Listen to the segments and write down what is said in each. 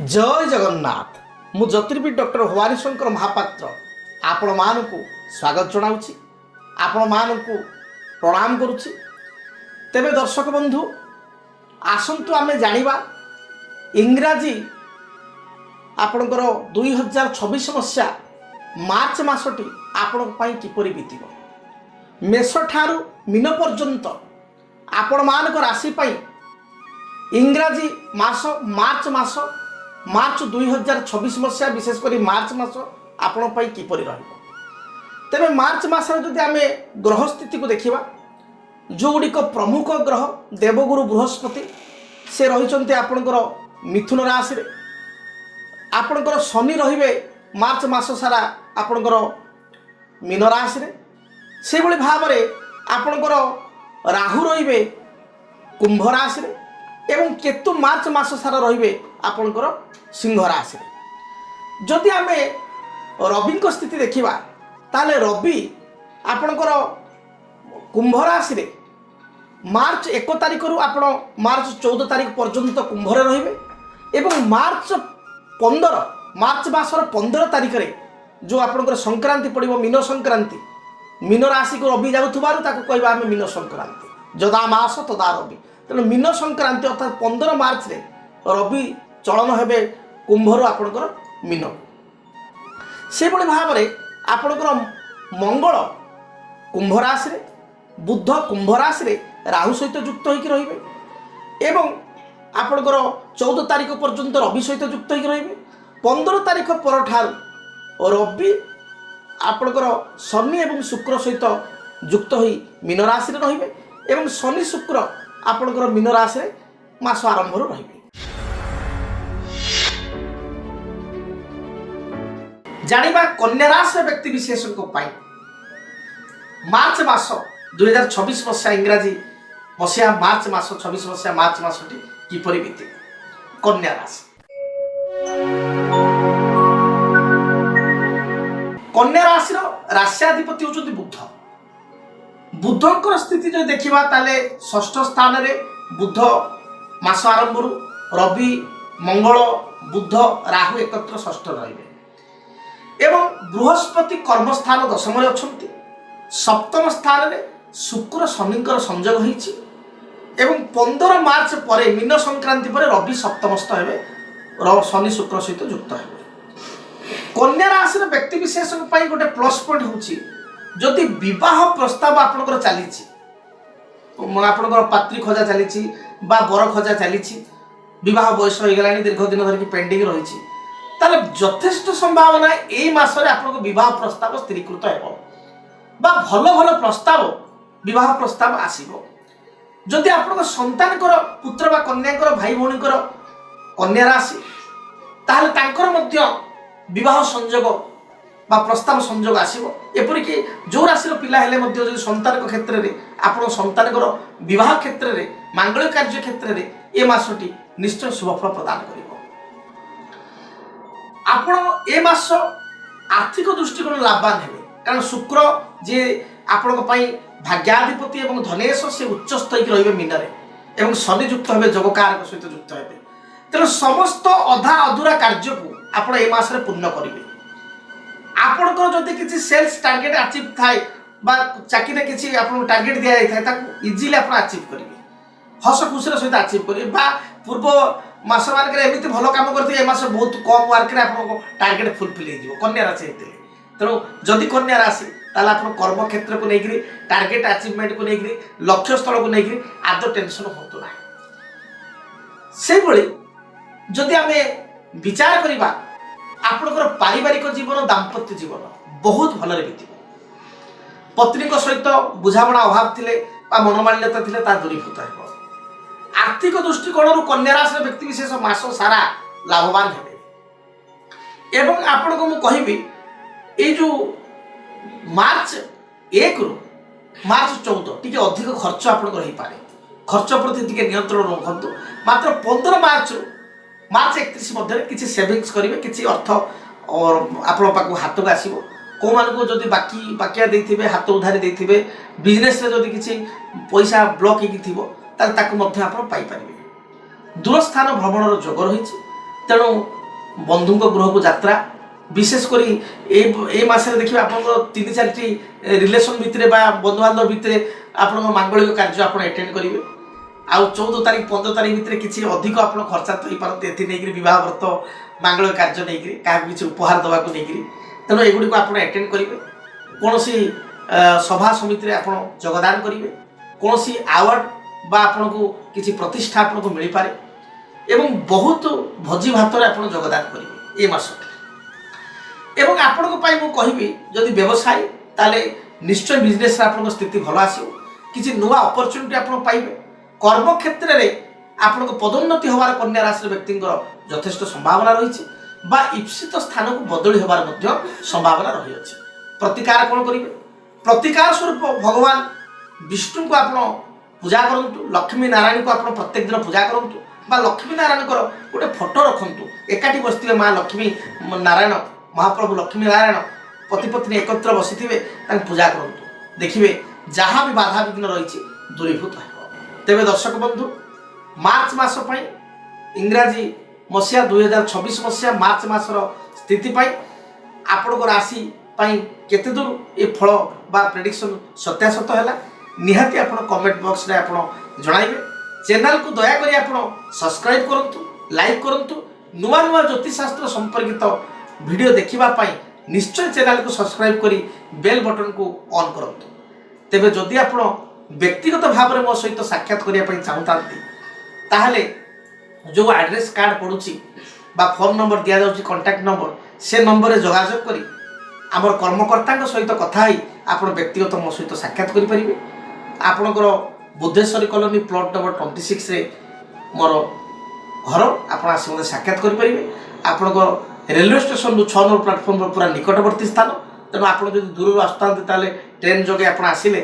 जय जगन्नाथ मु ज्योतिर्विद डॉक्टर भवानी शंकर महापात्र आपण मानकु स्वागत जनाऊँगी आपण मानकु प्रणाम करुच्ची। तेबे दर्शक बंधु आसंतु आमे जानिबा इंग्राजी आपणकर 2026 मसीहा मार्च मासटी आपण पई किपरि बीतिबो। मेष ठारू मीन पर्यंत आपण मानक राशि पई इंग्राजी मास मार्च 2026 मसीहा विशेषकर मार्च मास आपण पई किपरि रहइबो। तेबे मार्च मासरे जदि आमे ग्रह स्थिति को देखिबा जो गुड़िक प्रमुख ग्रह देवगुरु बृहस्पति से रही आपणकर मिथुन राशि रे। आपणकर शनि रहिबे मार्च मास सारा आपणकर मीन राशि रे। से भली भाव रे आपणकर राहु रहिबे कुंभ राशि रे एवं केतु मार्च मास सारा रहिबे आपणकर सिंह राशि रे। जदि आमे रवि को स्थिति देखिबा ताले रवि आपणकर कुंभ राशि रे मार्च 1 तारिख रु आपण मार्च 14 तारिख पर्यंत कुंभ रे रहिबे एवं मार्च मासर 15 तारिख रे जो आपणकर संक्रांति पड़िबो मीन संक्रांति। मीन राशि को रवि जाउथबारु ताको कहबा आमे मीन संक्रांति जदा मास तदा रवि। तेणु मीन संक्रांति अर्थात 15 मार्च रे रवि चलन हेबे कुंभ रु आपणकर मीन। से भली भाव रे आपणकर मंगल कुंभ राशि रे बुध कुंभ राशि रे राहु सहित युक्त होइक रहिबे एवं आपणकर 14 तारिख पर्यंत रवि सहित युक्त होइक रहिबे। 15 तारिख पर ठारू रवि आपणकर शनि एवं शुक्र सहित युक्त होई मीन राशि रे रहिबे एवं शनि शुक्र आपणकर मीन राशि रे मास आरंभ रु रहिबे। जानिबा कन्या राशि व्यक्ति विशेष को पाई मार्च मास 2026 मसीहा इंग्राजी मसीहा मार्च मास 26 मसीहा मार्च मासटी किपरि बीते। कन्या राशि कन्या राशि राष्ट्राधिपति होचुंती बुध। बुधंकर स्थिति जो देखिबा ताले षष्ठ स्थान रे बुध मास आरंभ रु रवि मंगल बुध राहु एकत्र षष्ठ रहिबे एवं बृहस्पति कर्मस्थान दशम रे अछंती। सप्तम स्थान रे शुक्र शनिकर संयोग होईछि एवं 15 मार्च परे मीन संक्रांति परे रवि सप्तमस्थ हेबे शनि शुक्र सहित युक्त हेबे। कन्या राशि रे व्यक्ति विशेष पई गोटे प्लस पॉइंट होछि जदि विवाह प्रस्ताव आपनकर चलीछि आपनकर पात्री खोजा चलीछि बा बर खोजा चलीछि विवाह बयस हो गेलानी दीर्घ दिन धरि पेंडिंग रहिछि ताले यथेष्ट संभावना एई मासरे आपनको विवाह प्रस्ताव स्थिरीकृत हेबो बा भलो भलो प्रस्ताव विवाह प्रस्ताव आसीबो। जदि आपनको संतानकर पुत्र बा कन्याकर भाई भौणीकर कन्या राशि ताहले तांकर मध्य विवाह संयोग बा प्रस्ताव संयोग आसीबो। एपरि कि जो राशि पिला हेले मध्य जदि संतानक क्षेत्र रे आपण संतानकर विवाह क्षेत्र रे मांगलिक कार्य क्षेत्र रे ए मासटी निश्चय शुभ फल प्रदान करिबो। आपण ए मास आर्थिक दृष्टिकोण लाभवान हेबे कारण शुक्र जे आपण भाग्याधिपति एवं धनेश से उच्चस्थ होकर रहिबे मीन रे एवं शनि युक्त हेबे जोगकारक सहित युक्त हेबे। तेणु समस्त अधा अधूरा कार्य को आपण ए मास रे पूर्ण करिवे। आपणकर जदि किछि सेल्स टार्गेट अचीव थाए बा चाकरी किछि आपण टार्गेट दिया जाय थाए ताकू इजीली आपण अचीव करिवे हस खुशी सहित अचीव करिवे बा पूर्व मास मानक एमती भल काम करते ए मास बहुत कम वर्क रे आपण टार्गेट फुलफिल हो जिवो कन्या राशि हेते। तेणु जदि कन्या राशि ताला आपण कर्म क्षेत्र को लेकरी टार्गेट अचीवमेंट को लेकरी लक्ष्य स्थल को लेकरी आदो टेंशन होतो ना। से भली जदि आमे विचार करिबा आपणकर पारिवारिक जीवन दाम्पत्य जीवन बहुत भल रे बीतिबो। पत्नी को सहित बुझामणा अभाव थिले बा मनोमालिन्यता थिले ता दूरीभूत हेबो। आर्थिक दृष्टिकोण कन्या राशि व्यक्ति विशेष मास सारा लाभवान हेबे एवं आपण को मु कहिबी ए जो मार्च 1 रु मार्च 14 टिके अधिक खर्च आपण रही पारे खर्च प्रति टिके नियंत्रण रखंतु। मात्र 15 मार्च रु मार्च 31 मध्य किछि सेविंग्स करिवे किछि अर्थ और आपण पाकु हाथ को आसीबो। को मान को जदी बाकिया देथिबे हाथ उधारी देथिबे बिजनेस रे जदी किछि पैसा ब्लॉक हेकि थिबो ताल ताकु मध्य आपण पाई परिबे। दूरस्थान भ्रमणर जोग रही तेणु बंधु गृह को यात्रा विशेष करी ए मासरे देखिए आप 3-4टी रिलेशन भितर बंधु बांधव भितर आप मांगलिक कार्य आप एटेंड करेंगे आउ 14 तारीख 15 तारीख भितर किसी अधिक आप खर्चा तो पारते ए बह व्रत मांगलिक कार्य नहीं क्या किसी उपहार देवा नहीं तेणु एगुड़ी को आप एटेंड करेंगे कौन सभा समिति आप योगदान करेंगे कौन आवार्ड बा आपन को किसी प्रतिष्ठा आपन को मिल पारे एवं बहुत भोजी भात आप योगदान करेंगे ये मास एवं आपण को पाई मु कहबी जदि व्यवसाय ताले निश्चय बिजनेस आपन स्थिति भल आसो किसी नुआ अपॉर्चुनिटी आप पाइबे कर्म क्षेत्र में आपन को पदोन्नति होवार कन्या राशि व्यक्ति यथेष्ट संभावना रही बा इप्सित स्थान को बदली होवार मध्य संभावना रही अछि प्रतिकार कौन करेंगे प्रतिकार स्वरूप भगवान विष्णु को आप पूजा करंतु लक्ष्मी नारायण को आप प्रत्येक दिन पूजा करंतु बा लक्ष्मी नारायण गोटे फोटो रखंतु एकाठी बसते माँ लक्ष्मी नारायण महाप्रभु लक्ष्मी नारायण पति पत्नी एकत्र बसी पूजा करंतु देखिए जहाँ भी बाधा विघ्न रही दूरीभूत हो तेरे दर्शक बंधु मार्च मास इंग्राजी मसीहा 2026 मसीहा मार्च मासर स्थिति आपण को राशि केते दूर ये फल बा प्रेडिक्शन सत्यासत है निहाती आप कमेंट बॉक्स रे आप जणाइबे चैनल को दया करी आप सब्सक्राइब करंतु लाइक करंतु नुआ नुआ ज्योतिष शास्त्र संपर्कित वीडियो देखिबा पाई निश्चय चैनल को सब्सक्राइब करी बेल बटन को ऑन करंतु तेबे जदि आप व्यक्तिगत भाव में मो सहित साक्षात करिया पाई चाहतांती ताहले जो एड्रेस कार्ड पड़ुची बा फोन नंबर दिया जाउची कांटेक्ट नंबर से नंबर रे जोगाजोग करी आमर कर्मकर्ता सहित कथा आप व्यक्तिगत मो सहित साक्षात करें आपणकर बुद्धेश्वरी कॉलोनी प्लॉट नंबर 26 रे मोर घर आप साक्षात करें आपणकर रेलवे स्टेशन 6 नंबर प्लाटफर्म पूरा निकटवर्ती स्थान तेणु आप दूर आसता ट्रेन जोगे आप आसिले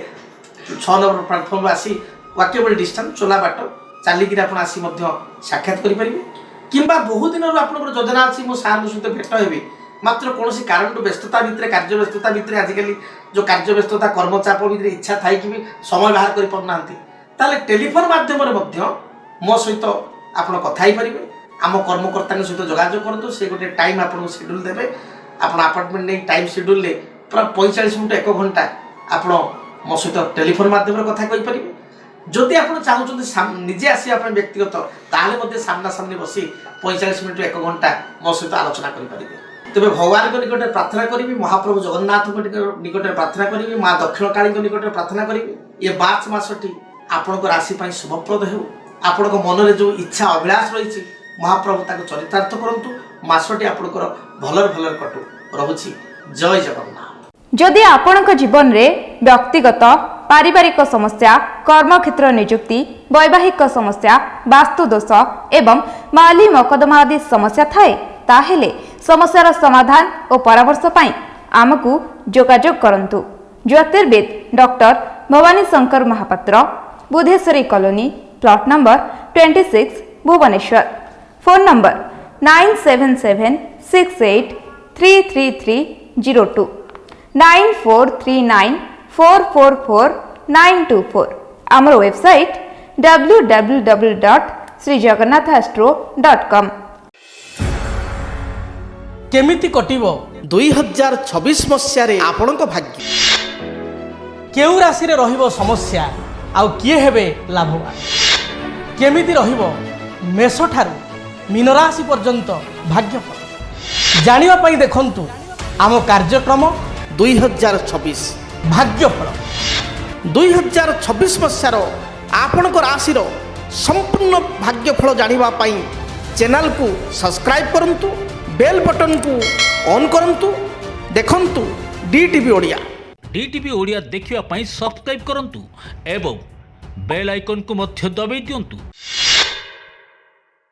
6 नंबर प्लाटफर्म आसी वाक्यबल डिस्टेंस चोला बाट चलिकी आप साक्षात करें कि बहुत दिन आप योजना अच्छी मो सार सहित भेट हेबी मात्र कौन कारण व्यस्तता भितर कार्य व्यस्तता भितर आजिकल जो कार्य व्यस्तता कर्मचाप भितर इच्छा थी कि भी समय बाहर कर पारना टेलीफोन मध्यम मो सहित आप कथा पारे आम कर्मकर्ता सहित जोगाजोग करूँ से गोटे टाइम आपको शेड्यूल देवे आप अपार्टमेंट नहीं टाइम शेड्यूल पूरा 45 मिनट 1 घंटा आप मो सहित टेलीफोन मध्यम कथा कहींपर जदि आप चाहते निजे आसवाई व्यक्तिगत ताले सामना सामने बसी 45 मिनट 1 घंटा मो सहित आलोचना करें तेरे भगवान निकट प्रार्थना करी महाप्रभु जगन्नाथ निकट प्रार्थना करी माँ दक्षिण काली निकट प्रार्थना करी ये मार्च मसटी आपण राशि शुभप्रद हो आपण मन में जो इच्छा अभिलाष रही महाप्रभु ताको चरितार्थ करंतु मासटी आपणकर भलर भलर कटु रहुछि जय जगन्नाथ। जदि आपणक जीवन रे व्यक्तिगत पारिवारिक समस्या कर्मक्षेत्र नियुक्ति वैवाहिक समस्या वास्तु दोष एवं माली मकदमा आदि समस्या थाए ताहेले समस्यार समाधान और परामर्श पाई आमको जोगाजोग करंतु। ज्योतिर्विद doctor Bhabani Shankar Mahapatra Buddheswari colony plot number 26 Bhubaneswar phone number 9776833302 9439444924 आमर वेबसाइट www.srijagannathastro.com। केमिति कटिबो 2026 मसीह आपणक भाग्य केउ राशि रे रहिबो समस्या आउ किए हेबे लाभवान केमिति रहिबो मेष ठारू मीन राशि पर्यंत भाग्यफल जानिबा पई देखंतु आम कार्यक्रम 2026 भाग्यफल 2026 मसीह आपणक राशि संपूर्ण भाग्यफल जानिबा पई चैनल को सब्सक्राइब करंतु बेल बटन को ऑन करंतु देखंतु डीटीवी ओडिया देखिवा पई सब्सक्राइब करंतु एवं बेल आइकन को मध्य दबाई दियंतु।